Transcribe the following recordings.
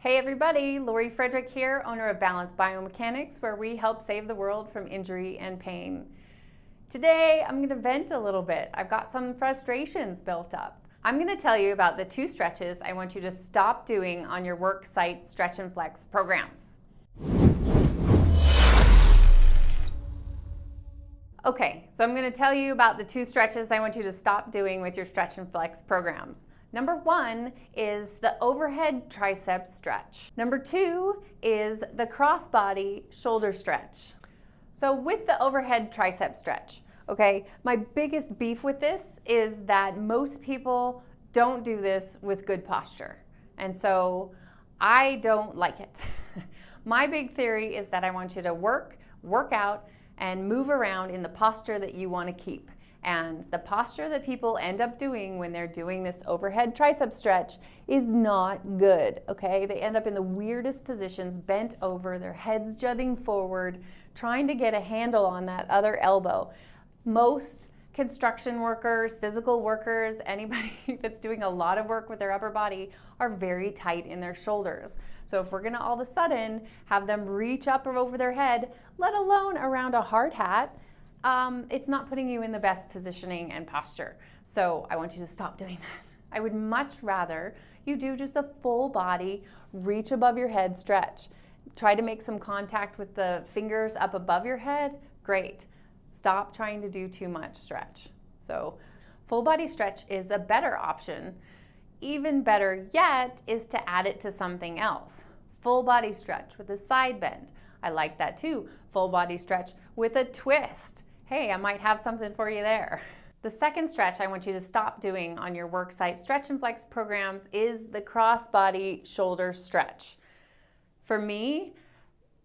Hey everybody, Lori Frederick here, owner of Balance Biomechanics, where we help save the world from injury and pain. Today, I'm going to vent a little bit. I've got some frustrations built up. I'm going to tell you about the 2 stretches I want you to stop doing on your worksite stretch and flex programs. Okay, so I'm going to tell you about the 2 stretches I want you to stop doing with your stretch and flex programs. Number 1 is the overhead tricep stretch. Number 2 is the crossbody shoulder stretch. So with the overhead tricep stretch, okay, my biggest beef with this is that most people don't do this with good posture. And so I don't like it. My big theory is that I want you to work out, and move around in the posture that you want to keep. And the posture that people end up doing when they're doing this overhead tricep stretch is not good, okay? They end up in the weirdest positions, bent over, their heads jutting forward, trying to get a handle on that other elbow. Most construction workers, physical workers, anybody that's doing a lot of work with their upper body are very tight in their shoulders. So if we're gonna all of a sudden have them reach up or over their head, let alone around a hard hat, it's not putting you in the best positioning and posture. So I want you to stop doing that. I would much rather you do just a full body, reach above your head stretch. Try to make some contact with the fingers up above your head, great. Stop trying to do too much stretch. So full body stretch is a better option. Even better yet is to add it to something else. Full body stretch with a side bend. I like that too. Full body stretch with a twist. Hey, I might have something for you there. The second stretch I want you to stop doing on your worksite stretch and flex programs is the crossbody shoulder stretch. For me,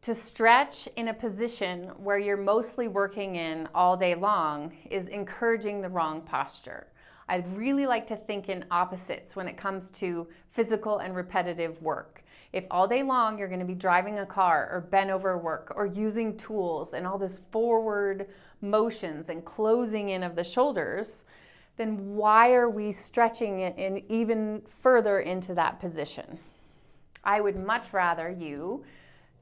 to stretch in a position where you're mostly working in all day long is encouraging the wrong posture. I'd really like to think in opposites when it comes to physical and repetitive work. If all day long you're going to be driving a car or bent over work or using tools and all this forward motions and closing in of the shoulders, then why are we stretching it in even further into that position? I would much rather you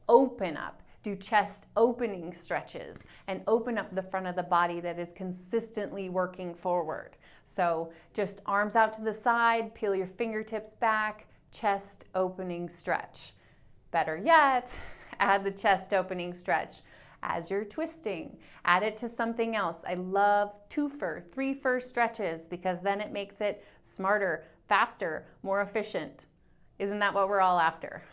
open up, do chest opening stretches, and open up the front of the body that is consistently working forward. So just arms out to the side, peel your fingertips back, chest opening stretch. Better yet, add the chest opening stretch as you're twisting. Add it to something else. I love 2-fer, 3-fer stretches because then it makes it smarter, faster, more efficient. Isn't that what we're all after?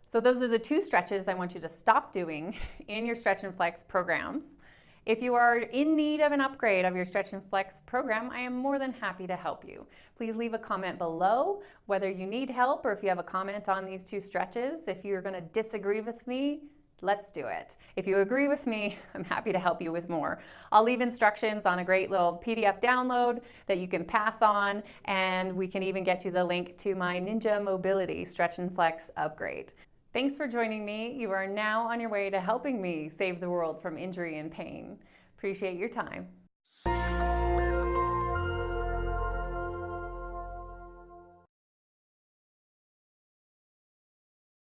So those are the 2 stretches I want you to stop doing in your stretch and flex programs. If you are in need of an upgrade of your stretch and flex program, I am more than happy to help you. Please leave a comment below whether you need help or if you have a comment on these 2 stretches. If you're going to disagree with me, let's do it. If you agree with me, I'm happy to help you with more. I'll leave instructions on a great little PDF download that you can pass on, and we can even get you the link to my Ninja Mobility Stretch and Flex upgrade. Thanks for joining me. You are now on your way to helping me save the world from injury and pain. Appreciate your time.